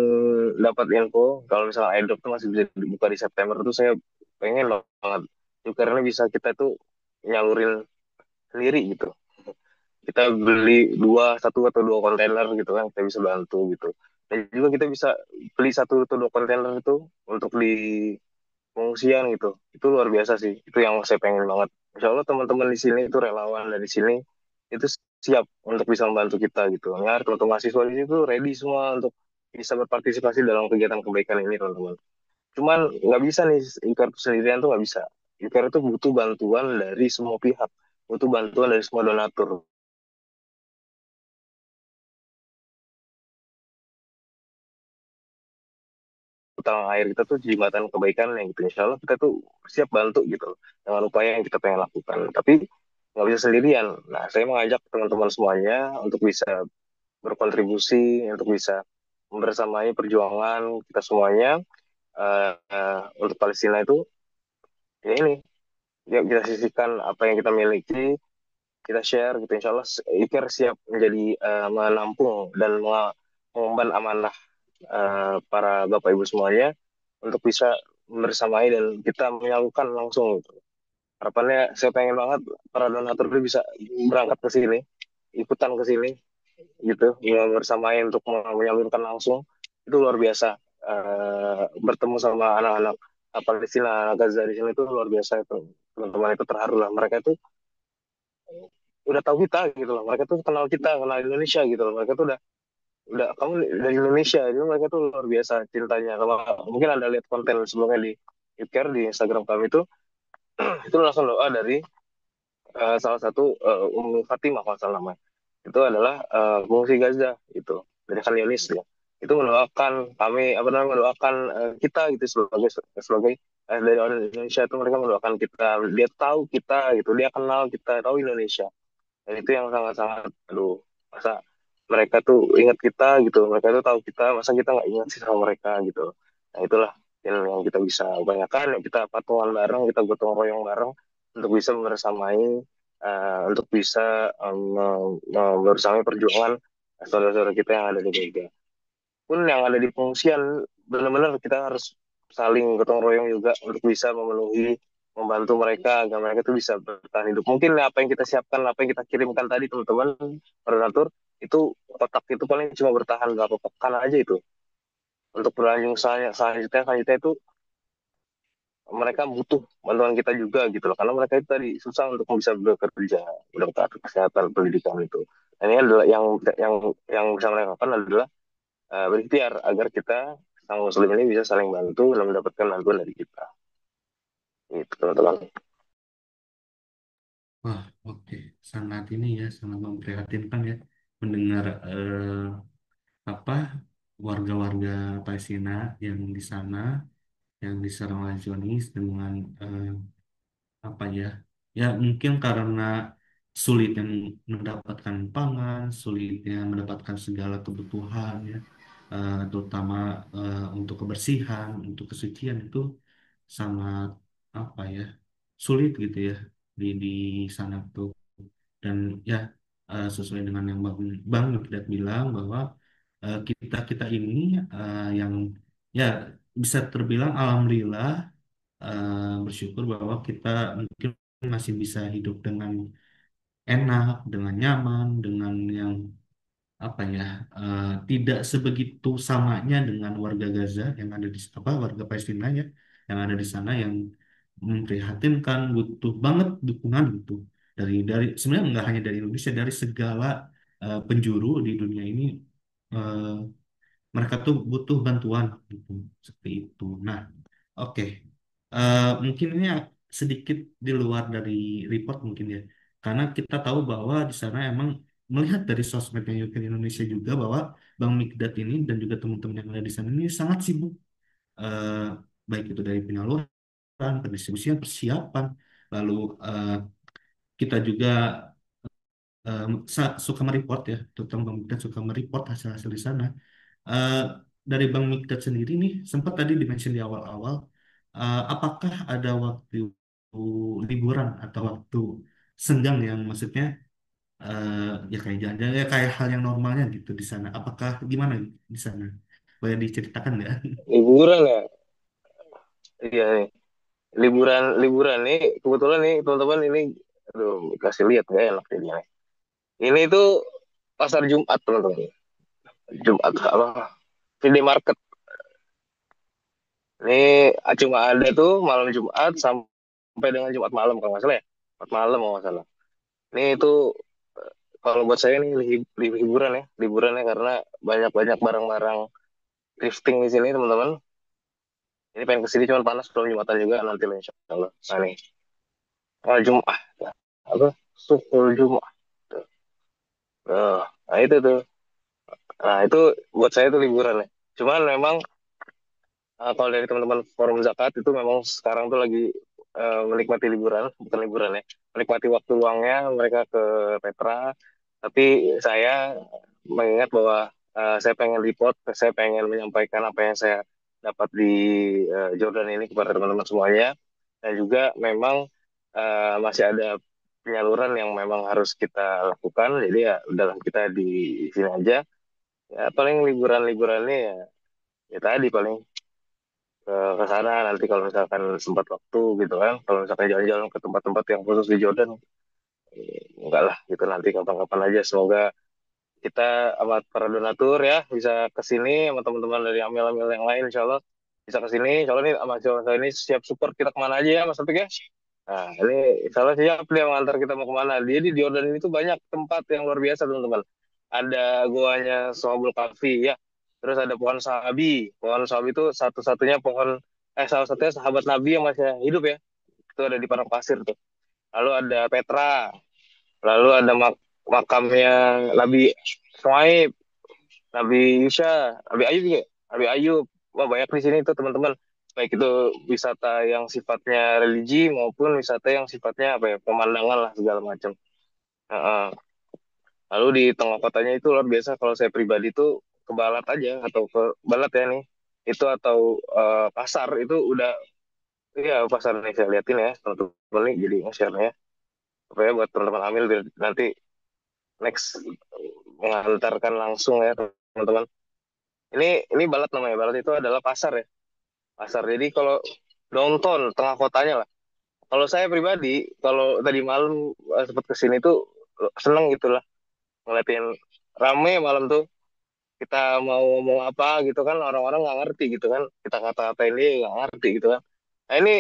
dapat info kalau misalnya airdrop tuh masih bisa dibuka di September tuh, saya pengen banget tuh, karena bisa kita tuh nyalurin sendiri gitu. Kita beli satu atau dua kontainer gitu kan, kita bisa bantu gitu. Dan juga kita bisa beli satu atau dua kontainer itu untuk di pengungsian gitu. Itu luar biasa sih. Itu yang saya pengen banget. Insya Allah teman-teman di sini itu relawan dari sini itu siap untuk bisa membantu kita gitu. Ya, teman-teman mahasiswa di sini tuh ready semua untuk bisa berpartisipasi dalam kegiatan kebaikan ini, teman-teman. Cuman nggak bisa nih, IKAR itu sendirian tuh nggak bisa. IKAR itu butuh bantuan dari semua pihak, butuh bantuan dari semua donatur. Utang air kita tuh jembatan kebaikan yang gitu. Insya Allah kita tuh siap bantu gitu loh, dengan upaya yang kita pengen lakukan. Tapi nggak bisa sendirian. Nah, saya mengajak teman-teman semuanya untuk bisa berkontribusi, untuk bisa membersamai perjuangan kita semuanya, untuk Palestina itu. Ya ini, ya kita sisihkan apa yang kita miliki, kita share gitu. Insya Allah IKER siap menjadi menampung dan mengemban amanah para bapak ibu semuanya untuk bisa bersamai dan kita menyalurkan langsung gitu. Harapannya saya pengen banget para donatur itu bisa berangkat ke sini, ikutan ke sini gitu, ya, bersamai untuk menyalurkan langsung. Itu luar biasa. Bertemu sama anak-anak Palestina, anak Gaza di sini itu luar biasa itu. Teman-teman itu terharu lah. Mereka itu udah tahu kita gitu loh. Mereka tuh kenal kita, kenal Indonesia gitu loh. Mereka tuh udah kamu dari Indonesia, itu mereka tuh luar biasa cintanya. Kalau mungkin Anda lihat konten sebelumnya di Youcare di Instagram kami itu langsung doa dari salah satu Fatimah kalau salah namanya. Itu adalah pengungsi Gaza itu, dari Khan Yunis ya. Itu mendoakan kami, apa namanya, mendoakan kita gitu, sebagai sebagai dari orang Indonesia itu, mereka mendoakan kita. Dia tahu kita gitu, dia kenal kita, tahu Indonesia. Dan itu yang sangat-sangat, aduh, masa mereka tuh ingat kita gitu, mereka tuh tahu kita, masa kita nggak ingat sih sama mereka gitu. Nah itulah yang kita bisa upayakan, yang kita patungan bareng, kita gotong royong bareng untuk bisa membersamai, untuk bisa membersamai perjuangan saudara-saudara kita yang ada di Gaza. Pun yang ada di pengungsian, benar-benar kita harus saling gotong royong juga untuk bisa memenuhi, membantu mereka agar mereka itu bisa bertahan hidup. Mungkin apa yang kita siapkan, apa yang kita kirimkan tadi teman-teman koordinator, itu kotak itu paling cuma bertahan berapa pekan aja itu. Untuk berlanjut selanjutnya itu mereka butuh bantuan kita juga gitu loh, karena mereka itu tadi susah untuk bisa bekerja, mendapatkan kesehatan, pendidikan itu. Dan ini adalah yang bisa mereka lakukan adalah berikhtiar agar kita sang muslim ini bisa saling bantu dan mendapatkan bantuan dari kita. Itu teman-teman. Wah, oke. Sangat ini ya, sangat memprihatinkan ya mendengar apa warga-warga Palestina yang di sana yang diserang oleh Zionis dengan apa ya? Ya mungkin karena sulitnya mendapatkan pangan, sulitnya mendapatkan segala kebutuhan ya, terutama untuk kebersihan, untuk kesucian itu sangat apa ya, sulit gitu ya di sana tuh. Dan ya sesuai dengan yang Bang Nukdat bilang bahwa kita kita ini yang ya bisa terbilang alhamdulillah, bersyukur bahwa kita mungkin masih bisa hidup dengan enak, dengan nyaman, dengan yang apa ya, tidak sebegitu samanya dengan warga Gaza yang ada di apa warga Palestina ya yang ada di sana, yang memprihatinkan, butuh banget dukungan gitu dari sebenarnya nggak hanya dari Indonesia, dari segala penjuru di dunia ini. eh, Mereka tuh butuh bantuan gitu, seperti itu. Nah, oke. Mungkin ini sedikit di luar dari report mungkin ya. Karena kita tahu bahwa di sana emang melihat dari sosmednya Ukraine Indonesia juga bahwa Bang Mikdad ini dan juga teman-teman yang ada di sana ini sangat sibuk. eh, Baik itu dari penyaluran, pendistribusian, persiapan. Lalu eh, kita juga suka mereport ya, terutama Bang Mikdad suka mereport hasil-hasil di sana. Eh, dari Bang Mikdad sendiri nih, sempat tadi dimention di awal-awal, apakah ada waktu liburan atau waktu senggang yang maksudnya ya kayak jalan-jalan ya kayak hal yang normalnya gitu di sana? Apakah gimana di sana? Boleh diceritakan nggak? Liburan ya, iya nih. Liburan liburan nih kebetulan nih teman-teman ini, aduh kasih lihat nggak enak jadinya. Ini tuh pasar Jumat teman-teman. Jumat apa? Friday market. Ini cuma ada tuh malam Jumat sampai dengan Jumat malam kalau nggak salah ya. Jumat malam kalau nggak salah. Ini itu kalau buat saya nih liburan ya, liburan ya karena banyak-banyak barang-barang thrifting di sini teman-teman. Ini pengen kesini cuma panas belum Jumatan juga nanti lah insya Allah. Nah nih, Jumat apa? Sukul Jumat. Tuh. Nah itu tuh. Nah itu buat saya tuh liburan ya. Cuman memang kalau dari teman-teman Forum Zakat itu memang sekarang tuh lagi menikmati liburan, bukan liburan ya, menikmati waktu luangnya mereka ke Petra. Tapi saya mengingat bahwa saya pengen report, saya pengen menyampaikan apa yang saya dapat di Jordan ini kepada teman-teman semuanya. Dan juga memang masih ada penyaluran yang memang harus kita lakukan. Jadi ya dalam kita di sini aja. Ya paling liburan-liburannya ya, ya tadi paling ke sana nanti kalau misalkan sempat waktu gitu kan, kalau misalkan jalan-jalan ke tempat-tempat yang khusus di Jordan, enggak lah gitu nanti kapan-kapan aja. Semoga kita sama para donatur ya bisa ke sini sama teman-teman dari amil-amil yang lain insya Allah bisa ke sini. Insya Allah nih sama Jawa ini siap support kita kemana aja ya Mas Topik ya. Nah ini insya Allah siap dia mengantar kita mau kemana. Jadi di Jordan ini tuh banyak tempat yang luar biasa teman-teman. Ada goanya Sohabul Kahfi ya. Terus ada pohon sahabi. Pohon sahabi itu satu-satunya pohon salah satunya sahabat Nabi yang masih hidup ya. Itu ada di padang pasir tuh. Lalu ada Petra. Lalu ada makamnya Nabi Shuaib, Nabi Yusha, Nabi Ayub juga. Nabi Ayub. Wah banyak di sini tuh teman-teman. Baik itu wisata yang sifatnya religi maupun wisata yang sifatnya apa ya pemandangan lah segala macam. Heeh. Lalu di tengah kotanya itu luar biasa. Kalau saya pribadi tuh ke Balat aja atau ke Balat ya nih. Itu atau pasar itu udah ya pasar nih saya liatin ya teman-teman nih jadi nge-share ya. Supaya buat teman-teman ambil biar nanti next mengantarkan langsung ya teman-teman. Ini Balat namanya. Balat itu adalah pasar ya. Pasar. Jadi kalau downtown tengah kotanya lah. Kalau saya pribadi kalau tadi malam sempat kesini tuh seneng gitulah ngeliatin rame malam tuh. Kita mau ngomong apa gitu kan orang-orang nggak ngerti gitu kan. Kita kata-katain dia nggak ngerti gitu kan. Nah ini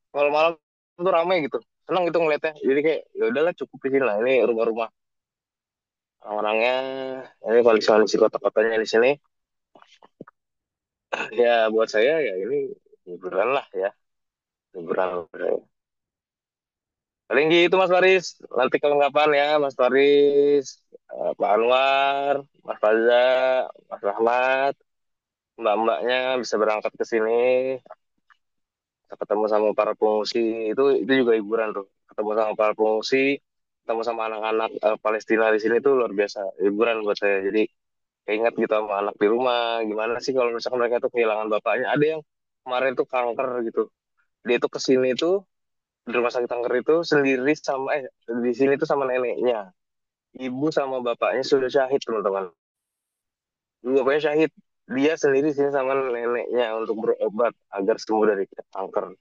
kalau malam tuh rame gitu. Seneng gitu ngeliatnya. Jadi kayak ya udahlah cukup di sini lah. Ini rumah-rumah orang-orangnya. Ini kondisi kota-kotanya di sini. Ya buat saya ya ini liburan lah ya liburan. Paling gitu Mas Faris nanti kelengkapan ya Mas Faris, Pak Anwar, Mas Faza, Mas Rahmat, mbak-mbaknya bisa berangkat ke sini, bisa ketemu sama para pengungsi. Itu juga hiburan tuh, ketemu sama para pengungsi, ketemu sama anak-anak Palestina di sini tuh luar biasa hiburan buat saya. Jadi keinget gitu sama anak di rumah gimana sih kalau misalkan mereka tuh kehilangan bapaknya. Ada yang kemarin tuh kanker gitu, dia tuh kesini tuh di rumah sakit kanker itu sendiri sama di sini tuh sama neneknya, ibu sama bapaknya sudah syahid teman-teman, ibu bapaknya syahid. dia sendiri sih sama neneknya untuk berobat agar sembuh dari kanker.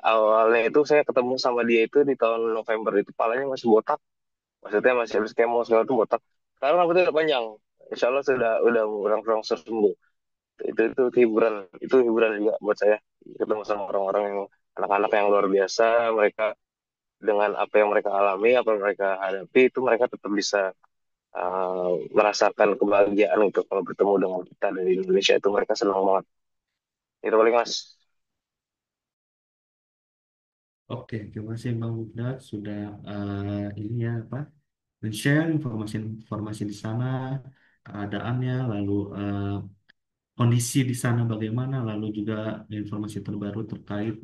Awalnya itu saya ketemu sama dia itu di tahun November, itu palanya masih botak, maksudnya masih habis kemo segala itu botak. Sekarang rambutnya udah panjang, insya Allah udah kurang sembuh. Itu hiburan juga buat saya, ketemu sama orang-orang yang anak-anak yang luar biasa. Mereka dengan apa yang mereka alami, apa yang mereka hadapi, itu mereka tetap bisa merasakan kebahagiaan itu kalau bertemu dengan kita dari Indonesia. Itu mereka senang banget. Itu paling mas. Oke, terima kasih Bang Bugdat sudah ini ya apa men-share informasi-informasi di sana, keadaannya, lalu kondisi di sana bagaimana, lalu juga informasi terbaru terkait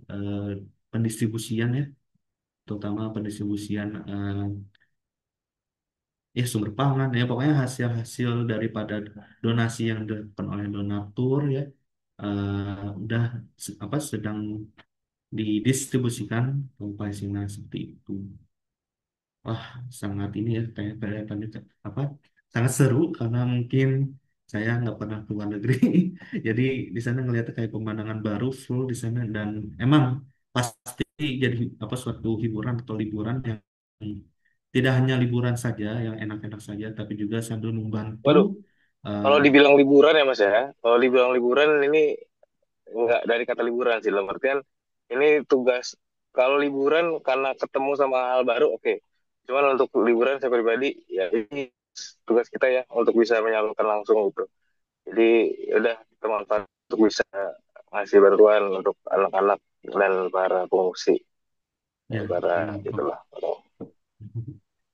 pendistribusian ya, terutama pendistribusian ya sumber pangan ya, pokoknya hasil-hasil daripada donasi yang dilakukan oleh donatur ya, udah apa sedang didistribusikan ke Palestina seperti itu. Wah, sangat ini ya kayak kelihatannya apa sangat seru karena mungkin saya nggak pernah ke luar negeri, jadi di sana ngeliatnya kayak pemandangan baru full di sana dan emang pasti jadi apa suatu hiburan atau liburan yang tidak hanya liburan saja yang enak-enak saja, tapi juga sambil membantu Waduh, eh, kalau dibilang liburan ya mas ya, kalau dibilang liburan ini nggak dari kata liburan sih, dalam artian ini tugas. Kalau liburan karena ketemu sama hal baru, oke. Cuman untuk liburan saya pribadi, ya ini tugas kita ya untuk bisa menyalurkan langsung gitu. Jadi ya udah kita manfaat untuk bisa ngasih bantuan untuk anak-anak dan para pengungsi, dan ya para memang itulah.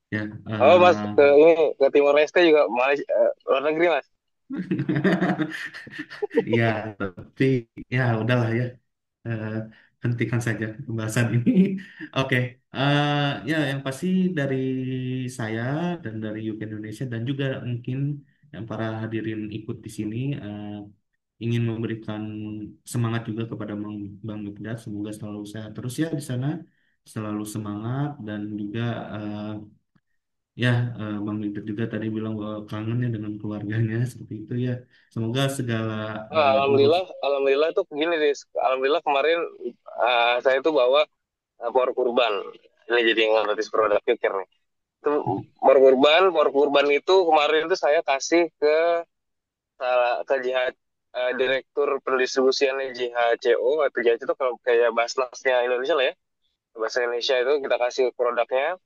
ya Oh mas, ke Timor Leste juga Malaysia, luar negeri mas. ya tapi ya udahlah ya, eh, hentikan saja pembahasan ini. Oke, ya yang pasti dari saya dan dari UK Indonesia dan juga mungkin yang para hadirin ikut di sini ingin memberikan semangat juga kepada Bang Migdad. Semoga selalu sehat terus ya di sana, selalu semangat dan juga ya Bang Migdad juga tadi bilang bahwa kangen ya dengan keluarganya seperti itu ya. Semoga segala urus. Alhamdulillah, alhamdulillah tuh gini deh. Alhamdulillah kemarin saya tuh bawa pohon kurban. Ini jadi notice produk Kikir nih. Itu pohon kurban itu kemarin tuh saya kasih ke direktur pendistribusiannya JHCO atau JHC itu kalau kayak Basnasnya Indonesia lah ya. Bahasa Indonesia itu kita kasih produknya,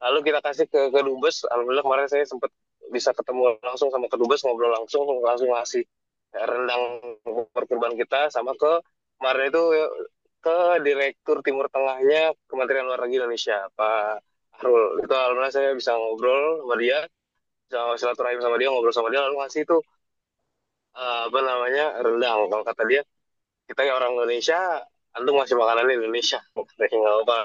lalu kita kasih ke Kedubes. Alhamdulillah kemarin saya sempat bisa ketemu langsung sama Kedubes, ngobrol langsung ngasih rendang perkurban kita, sama kemarin itu ke Direktur Timur Tengahnya Kementerian Luar Negeri Indonesia, Pak Ahrul. Itu alhamdulillah saya bisa ngobrol sama dia, bisa silaturahim sama dia, ngobrol sama dia, lalu ngasih itu apa namanya rendang. Kalau kata dia, kita ya orang Indonesia, antum ngasih makanan Indonesia. Katanya nggak apa.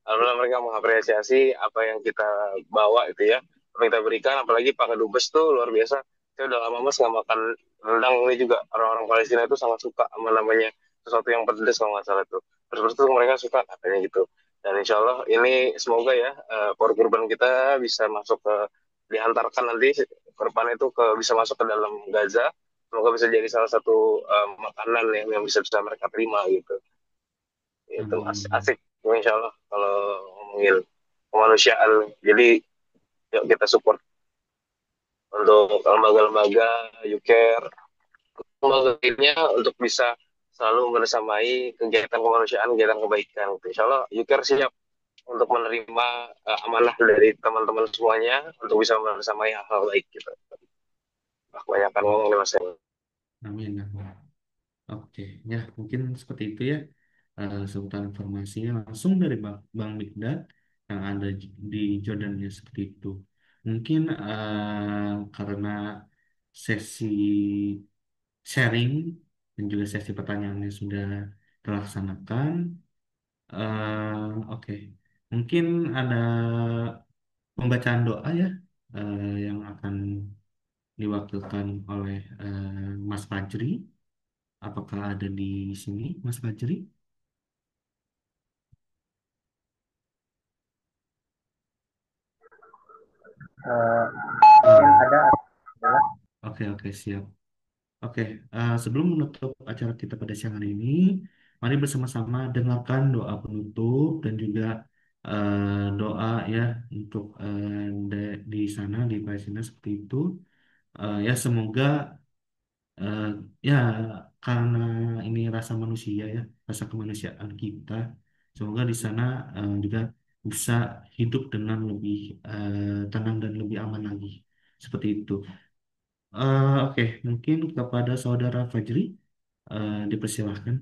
Alhamdulillah mereka mengapresiasi apa yang kita bawa itu ya, apa yang kita berikan. Apalagi Pak Kedubes tuh luar biasa. Saya udah lama mas nggak makan rendang. Ini juga orang-orang Palestina itu sangat suka sama namanya sesuatu yang pedas kalau nggak salah itu. Terus tuh mereka suka katanya gitu. Dan insya Allah ini semoga ya korban kita bisa masuk ke, dihantarkan nanti ke depan itu bisa masuk ke dalam Gaza. Semoga bisa jadi salah satu makanan yang bisa bisa mereka terima gitu. Itu Amin. asik insya Allah kalau ngomongin kemanusiaan. Jadi yuk kita support untuk lembaga-lembaga UCARE, lembaga lainnya untuk bisa selalu membersamai kegiatan kemanusiaan, kegiatan kebaikan. Insya Allah UCARE siap untuk menerima amanah dari teman-teman semuanya untuk bisa membersamai hal-hal baik gitu. Kebanyakan ngomong nih mas. Amin. Amin. Oke, ya mungkin seperti itu ya seputar informasinya langsung dari Bang Mikdad yang ada di Jordannya seperti itu. Mungkin karena sesi sharing dan juga sesi pertanyaannya sudah terlaksanakan, oke, mungkin ada pembacaan doa ya yang akan diwakilkan oleh Mas Fajri. Apakah ada di sini, Mas Fajri? Eh, mungkin Oh, ada adalah oke oke siap. Oke, sebelum menutup acara kita pada siang hari ini, mari bersama-sama dengarkan doa penutup dan juga doa ya untuk di sana di Palestina seperti itu. Ya semoga eh, ya karena ini rasa manusia ya, rasa kemanusiaan kita, semoga di sana juga bisa hidup dengan lebih tenang dan lebih aman lagi. Seperti itu. Oke, mungkin kepada saudara Fajri dipersilahkan.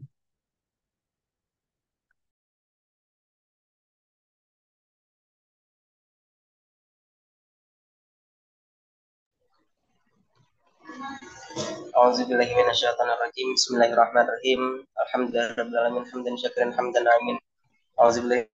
A'udzubillahi minasyaitonirrajim. Bismillahirrahmanirrahim. Alhamdulillahirabbil alamin hamdan syakiran hamdan amin. A'udzubillahi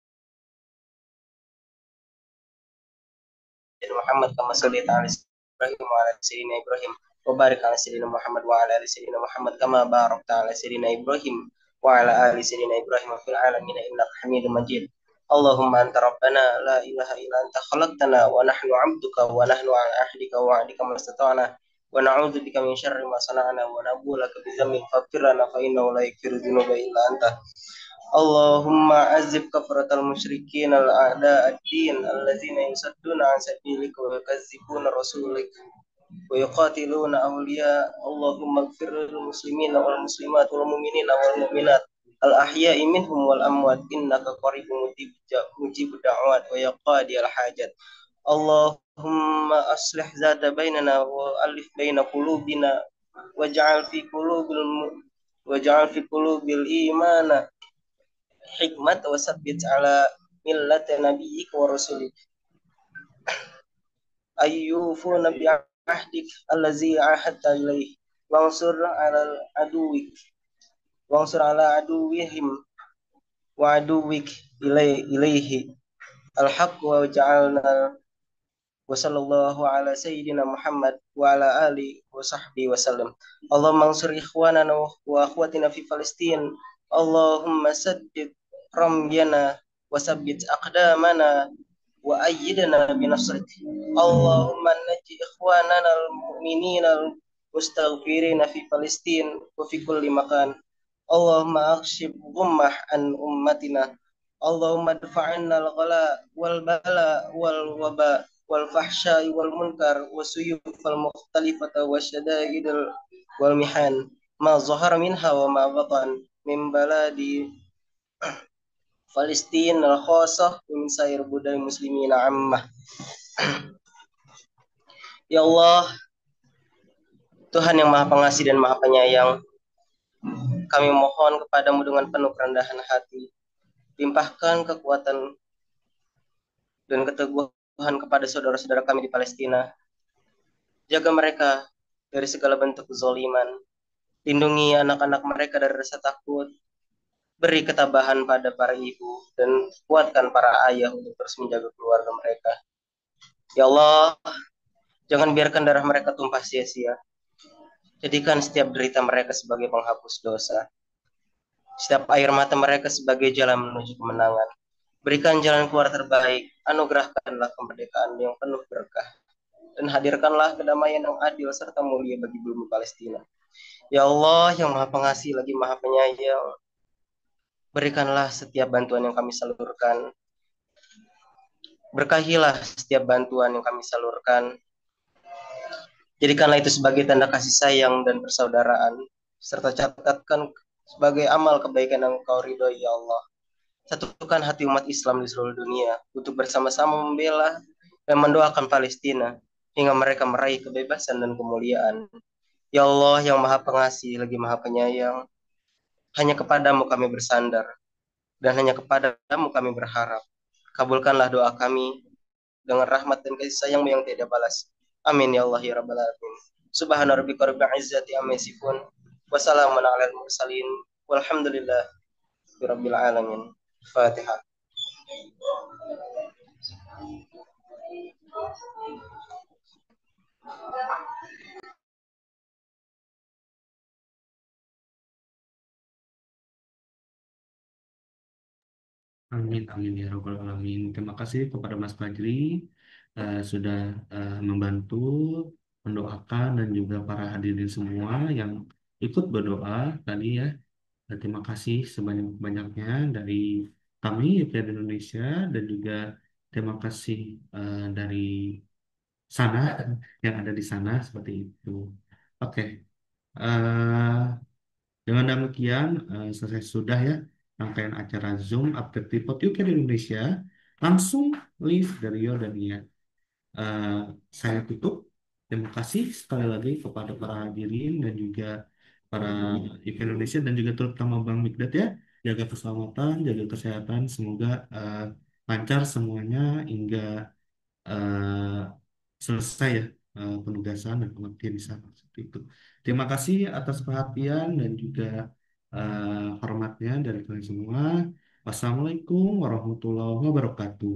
Muhammad kama shallaita ala Ibrahim wa ala sayyidina Ibrahim wa barik ala sayyidina Muhammad wa ala ali sayyidina Muhammad kama barakta ala sayyidina Ibrahim wa ala ali sayyidina Ibrahim fil alamin innaka Hamidum Majid. Allahumma anta rabbana la ilaha illa anta khalaqtana wa nahnu 'abduka wa nahnu 'ala ahdika wa 'adika mastata'na wa na'udzu bika min syarri ma sana'na wa nabulu laka bi dhanbin faghfir lana fa innahu la yaghfiru dhunuba illa anta. Allahumma azib kafaratal musyrikin al-a'da ad-din allazina yusadduna an sabilika wa yukazzibuna rasulik wa yuqatiluna awliya. Allahumma ighfir lil muslimina wal muslimat wal mu'minina wal mu'minat al-ahya'i minhum wal amwat innaka qaribun mujibud da'wat wa ya qadiyal hajat. Allahumma aslih zata bainana wa alif baina qulubina waj'al fi qulubil imana hikmat wa sabbit ala millati nabiyyik wa rasulik ayyufuna bi ahdik allazi ahadta ilaih wansur ala aduwihim wa aduwik ilaihi alhaq wa ja'alna wa sallallahu ala sayyidina Muhammad wa ala ali wa sahbihi wa sallam. Allahumma ansur ikhwanana wa akhwatina fi Palestin. Allahumma saddid ramyana wa sabbit aqdamana wa ayyidna bi nasrik. Allahumma najji ikhwanana al-mu'minina al-mustaghfirina fi Palestin wa fi kulli makan. Allahumma akhshib ghummah an ummatina. Allahumma dfa'anna al-ghala wal bala wal waba wal fahsya'i wal munkar wasuyuf al mukhtalifata wasyada'id wal mihan ma zahara minha wa ma batan min baladi Palestin al khasah min sair budaya muslimin ammah. Ya Allah, Tuhan yang Maha Pengasih dan Maha Penyayang, kami mohon kepadamu dengan penuh kerendahan hati, limpahkan kekuatan dan keteguhan kepada saudara-saudara kami di Palestina. Jaga mereka dari segala bentuk kezaliman. Lindungi anak-anak mereka dari rasa takut. Beri ketabahan pada para ibu dan kuatkan para ayah untuk terus menjaga keluarga mereka. Ya Allah, jangan biarkan darah mereka tumpah sia-sia. Jadikan setiap derita mereka sebagai penghapus dosa. Setiap air mata mereka sebagai jalan menuju kemenangan. Berikan jalan keluar terbaik. Anugerahkanlah kemerdekaan yang penuh berkah. Dan hadirkanlah kedamaian yang adil serta mulia bagi bumi Palestina. Ya Allah yang Maha Pengasih lagi Maha Penyayang, berikanlah setiap bantuan yang kami salurkan. Berkahilah setiap bantuan yang kami salurkan. Jadikanlah itu sebagai tanda kasih sayang dan persaudaraan, serta catatkan sebagai amal kebaikan yang Engkau ridhoi, ya Allah. Satukan hati umat Islam di seluruh dunia untuk bersama-sama membela dan mendoakan Palestina hingga mereka meraih kebebasan dan kemuliaan. Ya Allah yang Maha Pengasih lagi Maha Penyayang, hanya kepadamu kami bersandar dan hanya kepadamu kami berharap. Kabulkanlah doa kami dengan rahmat dan kasih sayangmu yang tiada balas. Amin ya Allah ya Rabbal Alamin. Subhana rabbika rabbil izzati amma yasifun wa salamun alal mursalin walhamdulillah rabbil alamin. Fatihah. Amin, amin ya Rabbal Alamin. Terima kasih kepada Mas Fajri sudah membantu mendoakan dan juga para hadirin semua yang ikut berdoa tadi ya. Dan terima kasih sebanyak-banyaknya dari kami YPR Indonesia dan juga terima kasih dari sana yang ada di sana seperti itu. Oke, eh, dengan demikian selesai sudah ya rangkaian acara Zoom Update Report YPR Indonesia langsung live dari Yordania. Eh, saya tutup. Terima kasih sekali lagi kepada para hadirin dan juga para event Indonesia dan juga terutama Bang Mikdad ya. Jaga keselamatan, jaga kesehatan. Semoga lancar semuanya hingga eh, selesai ya penugasan dan pengabdian di sana. Seperti itu. Terima kasih atas perhatian dan juga hormatnya dari kalian semua. Wassalamualaikum warahmatullahi wabarakatuh.